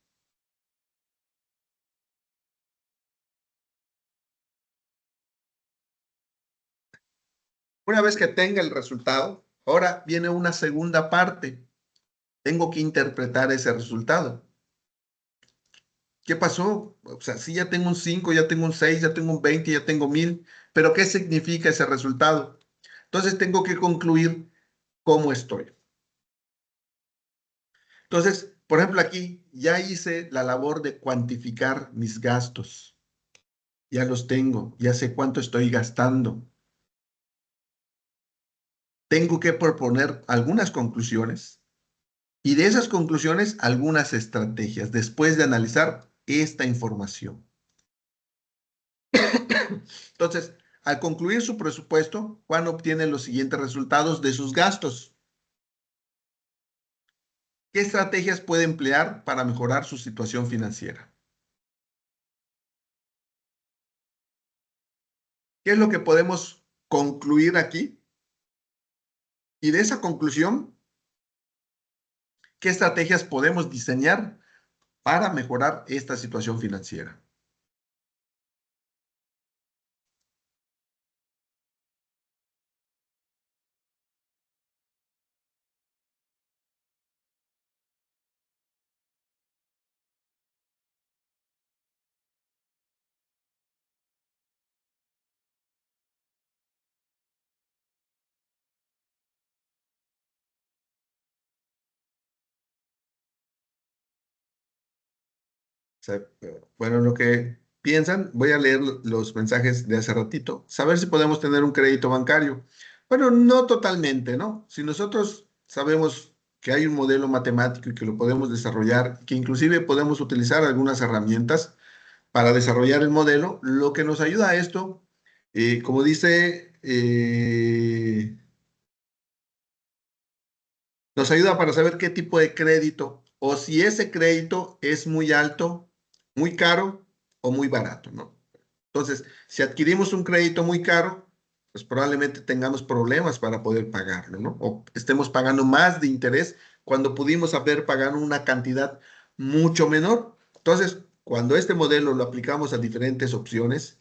ahora viene una segunda parte. Tengo que interpretar ese resultado. ¿Qué pasó? O sea, sí, ya tengo un 5, ya tengo un 6, ya tengo un 20, ya tengo 1000, pero ¿qué significa ese resultado? Entonces tengo que concluir cómo estoy. Entonces, por ejemplo, aquí ya hice la labor de cuantificar mis gastos. Ya los tengo, ya sé cuánto estoy gastando. Tengo que proponer algunas conclusiones y de esas conclusiones algunas estrategias después de analizar esta información. Entonces, al concluir su presupuesto, Juan obtiene los siguientes resultados de sus gastos. ¿Qué estrategias puede emplear para mejorar su situación financiera? ¿Qué es lo que podemos concluir aquí? Y de esa conclusión, ¿qué estrategias podemos diseñar para mejorar esta situación financiera? Bueno, lo que piensan, voy a leer los mensajes de hace ratito, saber si podemos tener un crédito bancario. Bueno, no totalmente, ¿no? Si nosotros sabemos que hay un modelo matemático y que lo podemos desarrollar, que inclusive podemos utilizar algunas herramientas para desarrollar el modelo, lo que nos ayuda a esto, como dice, nos ayuda para saber qué tipo de crédito o si ese crédito es muy alto, muy caro o muy barato, ¿no? Entonces, si adquirimos un crédito muy caro, pues probablemente tengamos problemas para poder pagarlo, ¿no? O estemos pagando más de interés cuando pudimos haber pagado una cantidad mucho menor. Entonces, cuando este modelo lo aplicamos a diferentes opciones,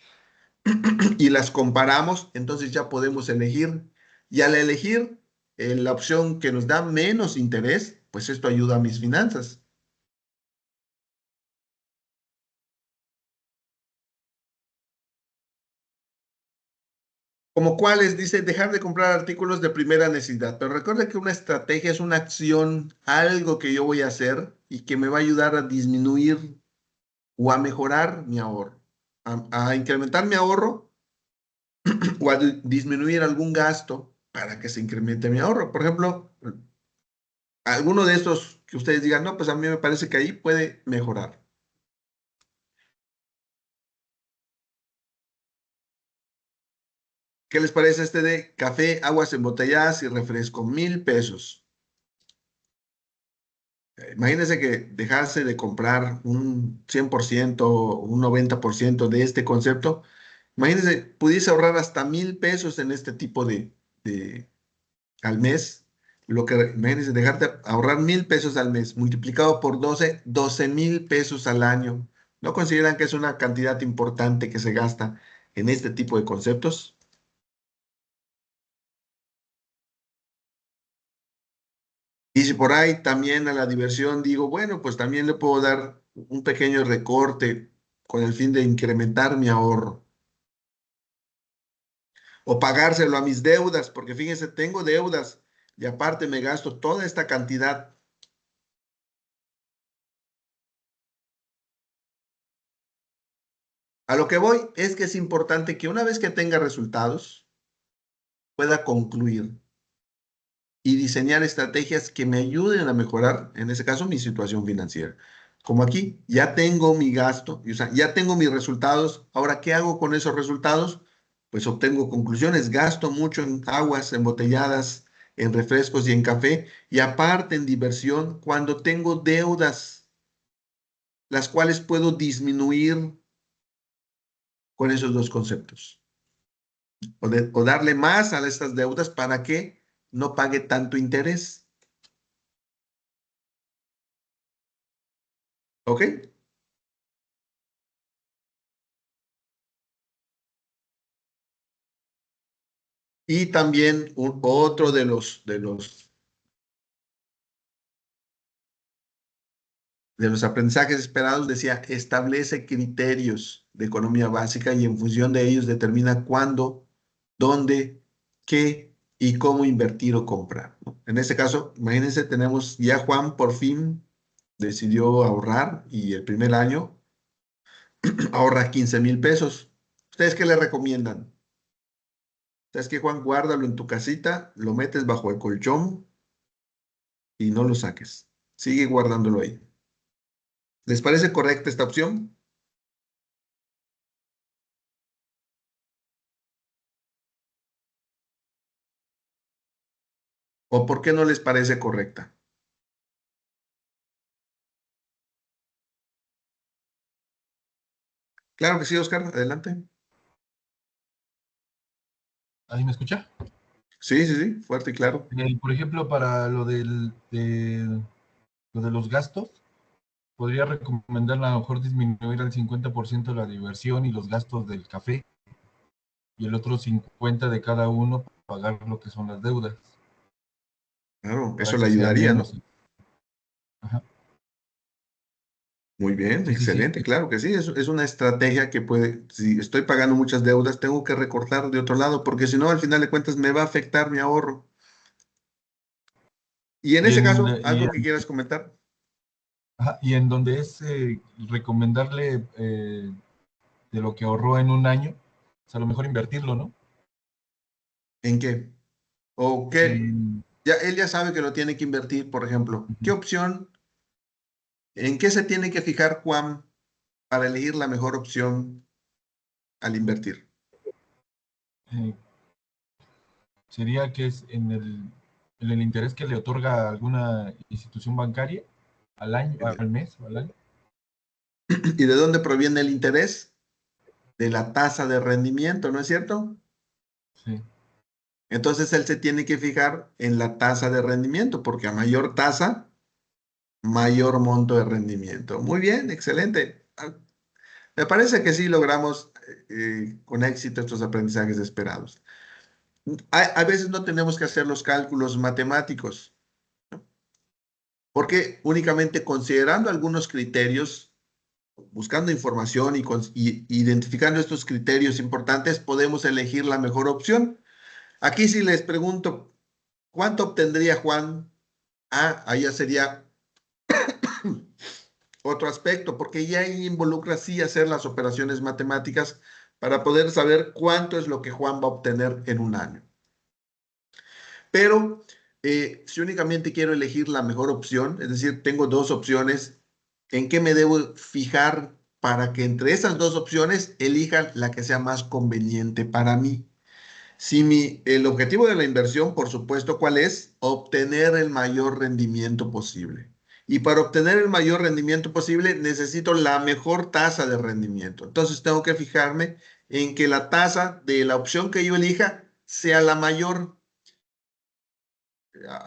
y las comparamos, entonces ya podemos elegir. Y al elegir la opción que nos da menos interés, pues esto ayuda a mis finanzas. Como cuáles, dice, dejar de comprar artículos de primera necesidad. Pero recuerda que una estrategia es una acción, algo que yo voy a hacer y que me va a ayudar a disminuir o a mejorar mi ahorro, a incrementar mi ahorro o a disminuir algún gasto para que se incremente mi ahorro. Por ejemplo, alguno de estos que ustedes digan, no, pues a mí me parece que ahí puede mejorar. ¿Qué les parece este de café, aguas embotelladas y refresco? 1,000 pesos. Imagínense que dejase de comprar un 100%, un 90% de este concepto. Imagínense, pudiese ahorrar hasta 1,000 pesos en este tipo de al mes. Imagínense, dejarte ahorrar 1,000 pesos al mes, multiplicado por 12,000 pesos al año. ¿No consideran que es una cantidad importante que se gasta en este tipo de conceptos? Y si por ahí también a la diversión digo, bueno, pues también le puedo dar un pequeño recorte con el fin de incrementar mi ahorro o pagárselo a mis deudas, porque fíjense, tengo deudas y aparte me gasto toda esta cantidad. A lo que voy es que es importante que una vez que tenga resultados, pueda concluir y diseñar estrategias que me ayuden a mejorar, en ese caso, mi situación financiera. Como aquí, ya tengo mi gasto, o sea, ya tengo mis resultados. Ahora, ¿qué hago con esos resultados? Pues obtengo conclusiones. Gasto mucho en aguas embotelladas, en refrescos y en café, y aparte en diversión cuando tengo deudas, las cuales puedo disminuir con esos dos conceptos. O darle más a estas deudas para que no pague tanto interés. ¿Ok? Y también otro de los aprendizajes esperados decía, establece criterios de economía básica y en función de ellos determina cuándo, dónde, qué y cómo invertir o comprar, ¿no? En este caso, imagínense, tenemos ya Juan por fin decidió ahorrar y el primer año ahorra 15,000 pesos. ¿Ustedes qué le recomiendan? ¿Sabes qué, Juan? Guárdalo en tu casita, lo metes bajo el colchón y no lo saques. Sigue guardándolo ahí. ¿Les parece correcta esta opción? ¿O por qué no les parece correcta? Claro que sí, Oscar, adelante. ¿Ahí me escucha? Sí, sí, sí, fuerte y claro. Por ejemplo, para lo de los gastos, podría recomendar a lo mejor disminuir al 50% la diversión y los gastos del café y el otro 50% de cada uno para pagar lo que son las deudas, Claro, para eso le que sea ayudaría, menos. ¿no? Ajá. Muy bien, Sí, sí, sí. excelente, claro que sí. Es una estrategia que puede, si estoy pagando muchas deudas, tengo que recortar de otro lado, porque si no, al final de cuentas me va a afectar mi ahorro. Y en Y ese en, caso, algo que quieras comentar. ajá, y en donde es recomendarle de lo que ahorró en un año, pues a lo mejor invertirlo, ¿no? ¿En qué? ¿O qué? Sí. Ya, él ya sabe que lo tiene que invertir, por ejemplo. ¿Qué Ujú. opción? ¿En qué se tiene que fijar Juan para elegir la mejor opción al invertir? Eh, Sería que es en el interés que le otorga alguna institución bancaria al año, al mes o al año. ¿Y de dónde proviene el interés? De la tasa de rendimiento, ¿no es cierto? Sí. Entonces él se tiene que fijar en la tasa de rendimiento, porque a mayor tasa, mayor monto de rendimiento. Muy bien, excelente. Me parece que sí logramos con éxito estos aprendizajes esperados. A veces no tenemos que hacer los cálculos matemáticos, porque únicamente considerando algunos criterios, buscando información y identificando estos criterios importantes, podemos elegir la mejor opción. Aquí si les pregunto, ¿cuánto obtendría Juan? Ahí ya sería otro aspecto, porque ya ahí involucra sí hacer las operaciones matemáticas para poder saber cuánto es lo que Juan va a obtener en un año. Pero si únicamente quiero elegir la mejor opción, es decir, tengo dos opciones, ¿en qué me debo fijar para que entre esas dos opciones elija la que sea más conveniente para mí? Si el objetivo de la inversión, por supuesto, ¿cuál es? Obtener el mayor rendimiento posible. Y para obtener el mayor rendimiento posible, necesito la mejor tasa de rendimiento. Entonces, tengo que fijarme en que la tasa de la opción que yo elija sea la mayor.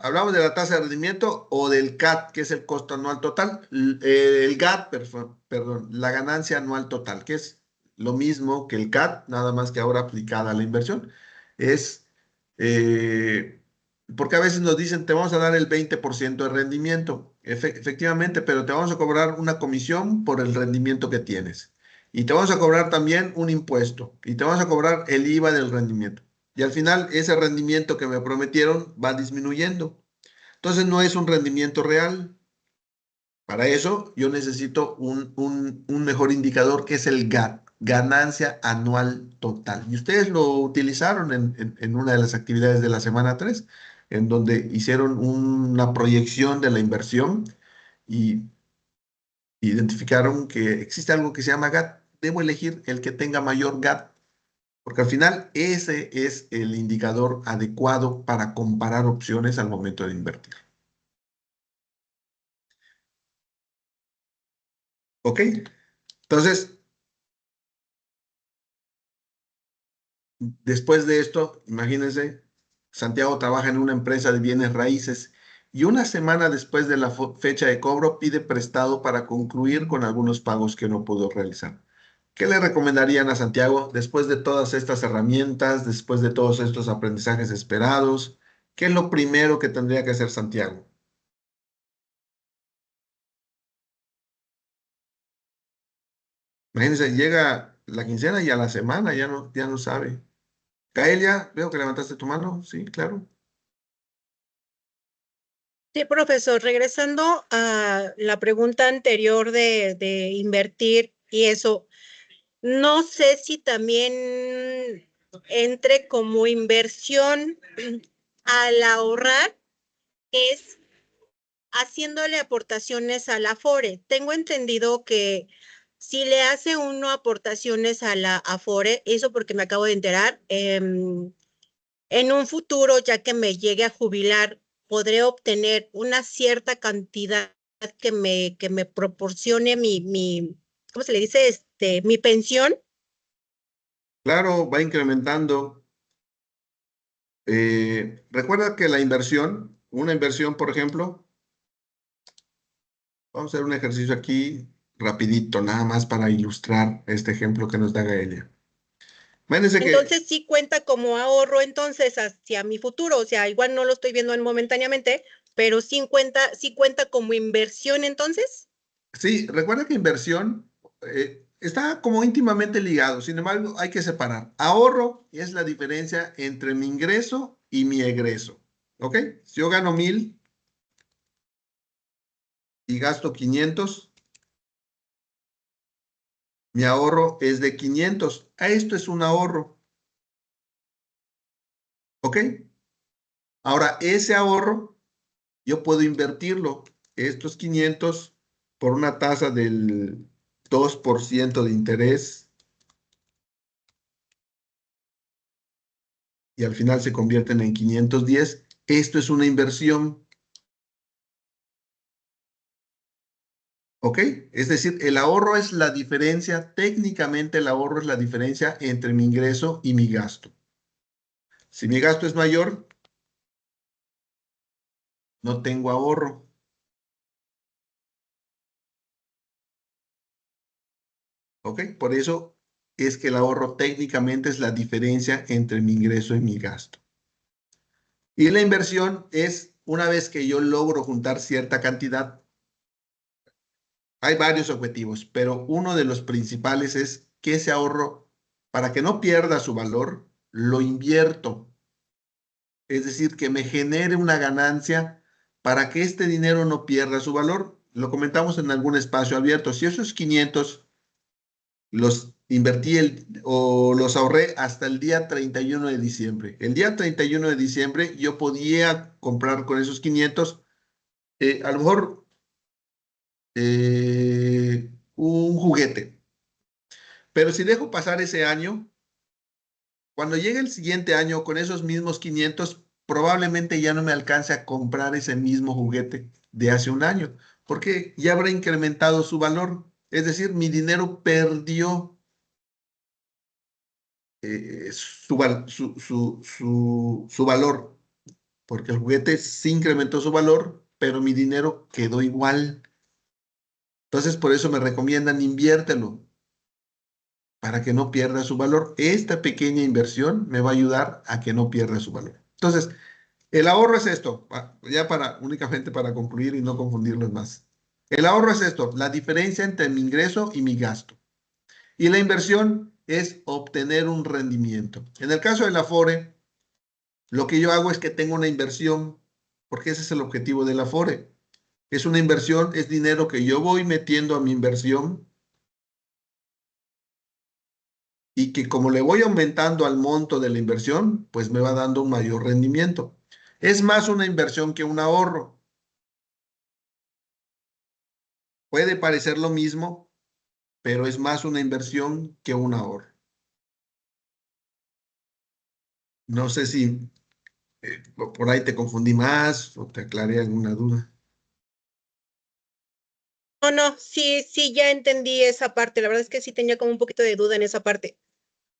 Hablamos de la tasa de rendimiento o del CAT, que es el costo anual total. El GAT, perdón, la ganancia anual total, que es lo mismo que el CAT, nada más que ahora aplicada a la inversión. Es eh, porque a veces nos dicen, te vamos a dar el 20% de rendimiento. Efectivamente, pero te vamos a cobrar una comisión por el rendimiento que tienes. Y te vamos a cobrar también un impuesto. Y te vamos a cobrar el IVA del rendimiento. Y al final ese rendimiento que me prometieron va disminuyendo. Entonces no es un rendimiento real. Para eso yo necesito un mejor indicador que es el GAT, ganancia anual total. Y ustedes lo utilizaron en una de las actividades de la semana 3, en donde hicieron una proyección de la inversión y identificaron que existe algo que se llama GAT. Debo elegir el que tenga mayor GAT, porque al final ese es el indicador adecuado para comparar opciones al momento de invertir. ¿Ok? Entonces, después de esto, imagínense, Santiago trabaja en una empresa de bienes raíces y una semana después de la fecha de cobro pide prestado para concluir con algunos pagos que no pudo realizar. ¿Qué le recomendarían a Santiago después de todas estas herramientas, después de todos estos aprendizajes esperados? ¿Qué es lo primero que tendría que hacer Santiago? Imagínense, llega la quincena y a la semana ya no sabe. Kaelia, veo que levantaste tu mano. Sí, claro. Sí, profesor, regresando a la pregunta anterior de invertir y eso, no sé si también entre como inversión al ahorrar es haciéndole aportaciones a la Afore. Tengo entendido que si le hace uno aportaciones a la Afore, eso porque me acabo de enterar, en un futuro, ya que me llegue a jubilar, podré obtener una cierta cantidad que me proporcione ¿cómo se le dice? Mi pensión. Claro, va incrementando. Recuerda que la inversión, una inversión, por ejemplo, vamos a hacer un ejercicio aquí rapidito, nada más para ilustrar este ejemplo que nos da Gaelia. Imagínense que, Entonces sí cuenta como ahorro entonces hacia mi futuro, o sea, igual no lo estoy viendo momentáneamente, pero sí cuenta como inversión entonces. sí, recuerda que inversión está como íntimamente ligado, sin embargo, hay que separar. Ahorro es la diferencia entre mi ingreso y mi egreso, ¿ok? Si yo gano 1,000 y gasto 500, mi ahorro es de 500. Esto es un ahorro, ¿ok? Ahora, ese ahorro yo puedo invertirlo, estos 500 por una tasa del 2% de interés y al final se convierten en 510. Esto es una inversión, ¿ok? Es decir, el ahorro es la diferencia, técnicamente el ahorro es la diferencia entre mi ingreso y mi gasto. Si mi gasto es mayor, no tengo ahorro, ¿ok? Por eso es que el ahorro técnicamente es la diferencia entre mi ingreso y mi gasto. Y la inversión es una vez que yo logro juntar cierta cantidad. Hay varios objetivos, pero uno de los principales es que ese ahorro, para que no pierda su valor, lo invierto. Es decir, que me genere una ganancia para que este dinero no pierda su valor. Lo comentamos en algún espacio abierto. Si esos 500 los invertí o los ahorré hasta el día 31 de diciembre. El día 31 de diciembre yo podía comprar con esos 500, a lo mejor un juguete. Pero si dejo pasar ese año, cuando llegue el siguiente año con esos mismos 500, probablemente ya no me alcance a comprar ese mismo juguete de hace un año, porque ya habrá incrementado su valor. Es decir, mi dinero perdió su valor, porque el juguete sí incrementó su valor, pero mi dinero quedó igual. Entonces, por eso me recomiendan inviértelo para que no pierda su valor. Esta pequeña inversión me va a ayudar a que no pierda su valor. Entonces, el ahorro es esto, ya únicamente para concluir y no confundirlos más. El ahorro es esto, la diferencia entre mi ingreso y mi gasto. Y la inversión es obtener un rendimiento. En el caso del Afore, lo que yo hago es que tengo una inversión, porque ese es el objetivo del Afore. Es una inversión, es dinero que yo voy metiendo a mi inversión y que como le voy aumentando al monto de la inversión, pues me va dando un mayor rendimiento. Es más una inversión que un ahorro. Puede parecer lo mismo, pero es más una inversión que un ahorro. No sé si por ahí te confundí más o te aclaré alguna duda. No, no, sí, sí, ya entendí esa parte. La verdad es que sí tenía como un poquito de duda en esa parte,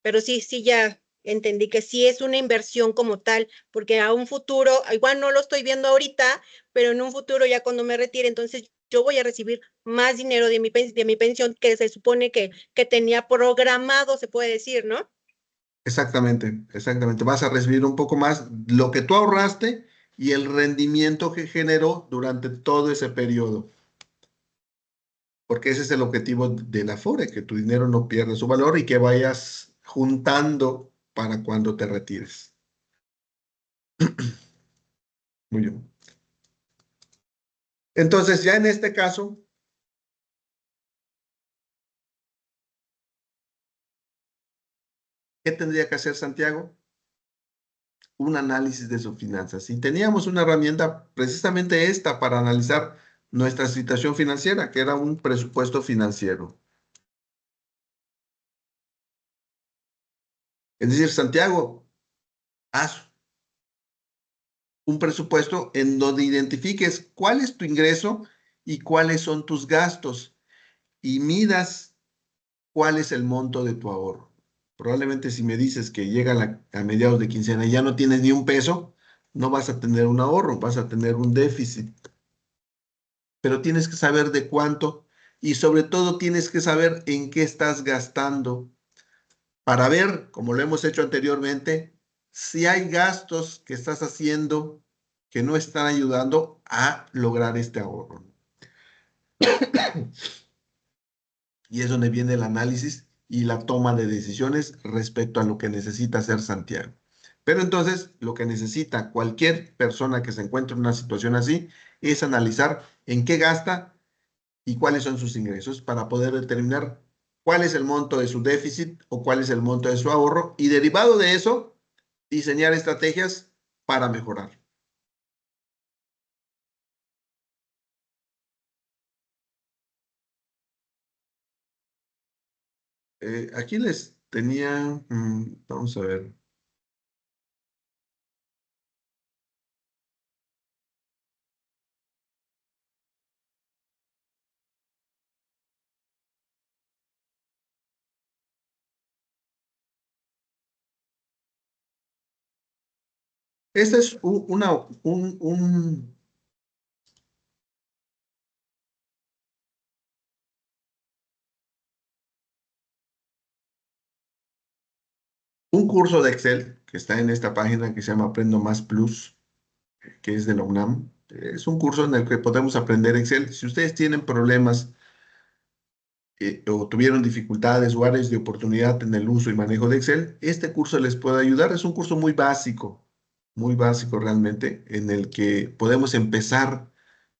pero sí, sí, ya entendí que sí es una inversión como tal, porque a un futuro, igual no lo estoy viendo ahorita, pero en un futuro ya cuando me retire, entonces yo voy a recibir más dinero de de mi pensión que se supone que tenía programado, se puede decir, ¿no? Exactamente, exactamente. Vas a recibir un poco más lo que tú ahorraste y el rendimiento que generó durante todo ese periodo. Porque ese es el objetivo de la Afore, que tu dinero no pierda su valor y que vayas juntando para cuando te retires. Muy bien. Entonces, ya en este caso, ¿qué tendría que hacer Santiago? Un análisis de sus finanzas. Y teníamos una herramienta, precisamente esta, para analizar nuestra situación financiera, que era un presupuesto financiero. Es decir, Santiago, haz un presupuesto en donde identifiques cuál es tu ingreso y cuáles son tus gastos y midas cuál es el monto de tu ahorro. Probablemente si me dices que llega a mediados de quincena y ya no tienes ni un peso, no vas a tener un ahorro, vas a tener un déficit. Pero tienes que saber de cuánto y sobre todo tienes que saber en qué estás gastando para ver, como lo hemos hecho anteriormente, si hay gastos que estás haciendo que no están ayudando a lograr este ahorro. Y es donde viene el análisis y la toma de decisiones respecto a lo que necesita hacer Santiago. Pero entonces, lo que necesita cualquier persona que se encuentre en una situación así es analizar en qué gasta y cuáles son sus ingresos para poder determinar cuál es el monto de su déficit o cuál es el monto de su ahorro y derivado de eso, diseñar estrategias para mejorar. Aquí les tenía, vamos a ver. Este es Un curso de Excel que está en esta página que se llama Aprendo Más Plus, que es de la UNAM. Es un curso en el que podemos aprender Excel. Si ustedes tienen problemas o tuvieron dificultades o áreas de oportunidad en el uso y manejo de Excel, este curso les puede ayudar. Es un curso muy básico realmente, en el que podemos empezar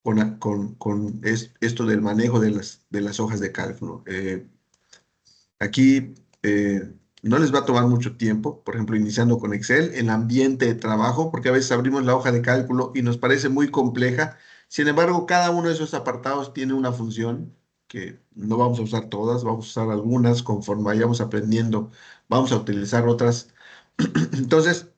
con esto del manejo de las hojas de cálculo. Aquí no les va a tomar mucho tiempo, por ejemplo, iniciando con Excel, el ambiente de trabajo, porque a veces abrimos la hoja de cálculo y nos parece muy compleja. Sin embargo, cada uno de esos apartados tiene una función que no vamos a usar todas, vamos a usar algunas conforme vayamos aprendiendo, vamos a utilizar otras. Entonces,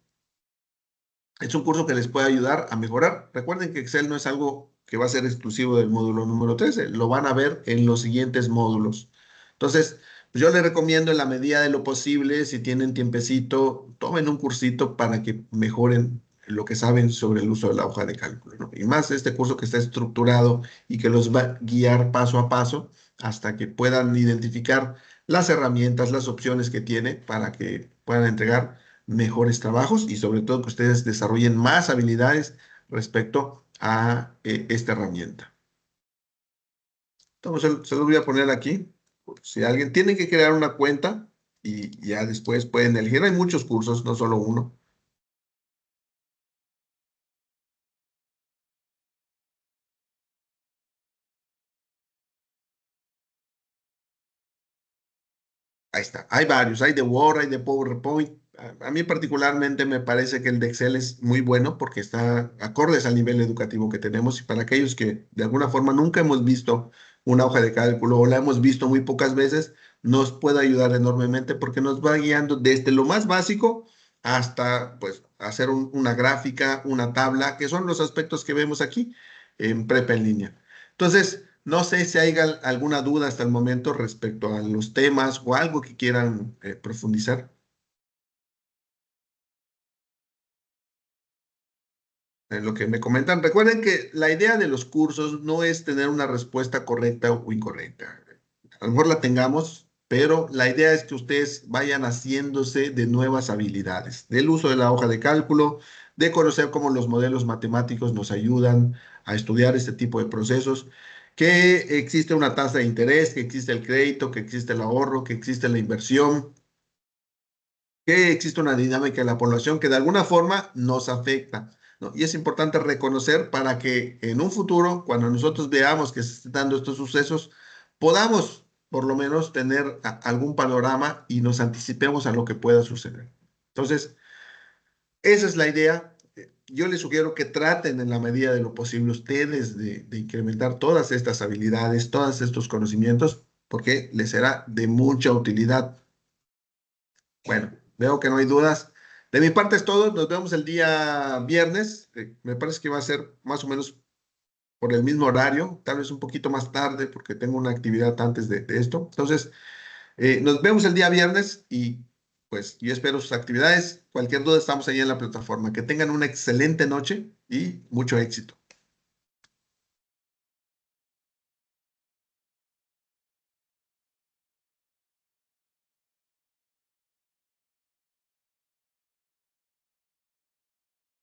es un curso que les puede ayudar a mejorar. Recuerden que Excel no es algo que va a ser exclusivo del módulo número 13, lo van a ver en los siguientes módulos. Entonces, pues yo les recomiendo en la medida de lo posible, si tienen tiempecito, tomen un cursito para que mejoren lo que saben sobre el uso de la hoja de cálculo, ¿no? Y más este curso que está estructurado y que los va a guiar paso a paso hasta que puedan identificar las herramientas, las opciones que tiene para que puedan entregar mejores trabajos y sobre todo que ustedes desarrollen más habilidades respecto a esta herramienta. Entonces, se los voy a poner aquí. Si alguien tiene que crear una cuenta y ya después pueden elegir. Hay muchos cursos, no solo uno. Ahí está. Hay varios. Hay de Word, hay de PowerPoint. A mí particularmente me parece que el de Excel es muy bueno porque está acordes al nivel educativo que tenemos y para aquellos que de alguna forma nunca hemos visto una hoja de cálculo o la hemos visto muy pocas veces, nos puede ayudar enormemente porque nos va guiando desde lo más básico hasta pues hacer una gráfica, una tabla, que son los aspectos que vemos aquí en Prepa en línea. Entonces, no sé si hay alguna duda hasta el momento respecto a los temas o algo que quieran profundizar en lo que me comentan. Recuerden que la idea de los cursos no es tener una respuesta correcta o incorrecta. A lo mejor la tengamos, pero la idea es que ustedes vayan haciéndose de nuevas habilidades, del uso de la hoja de cálculo, de conocer cómo los modelos matemáticos nos ayudan a estudiar este tipo de procesos, que existe una tasa de interés, que existe el crédito, que existe el ahorro, que existe la inversión, que existe una dinámica de la población que de alguna forma nos afecta, ¿no? Y es importante reconocer para que en un futuro, cuando nosotros veamos que se están dando estos sucesos, podamos por lo menos tener algún panorama y nos anticipemos a lo que pueda suceder. Entonces, esa es la idea. Yo les sugiero que traten en la medida de lo posible ustedes de incrementar todas estas habilidades, todos estos conocimientos, porque les será de mucha utilidad. Bueno, veo que no hay dudas. De mi parte es todo. Nos vemos el día viernes. Me parece que va a ser más o menos por el mismo horario, tal vez un poquito más tarde porque tengo una actividad antes de esto. Entonces, nos vemos el día viernes y pues yo espero sus actividades. Cualquier duda estamos ahí en la plataforma. Que tengan una excelente noche y mucho éxito.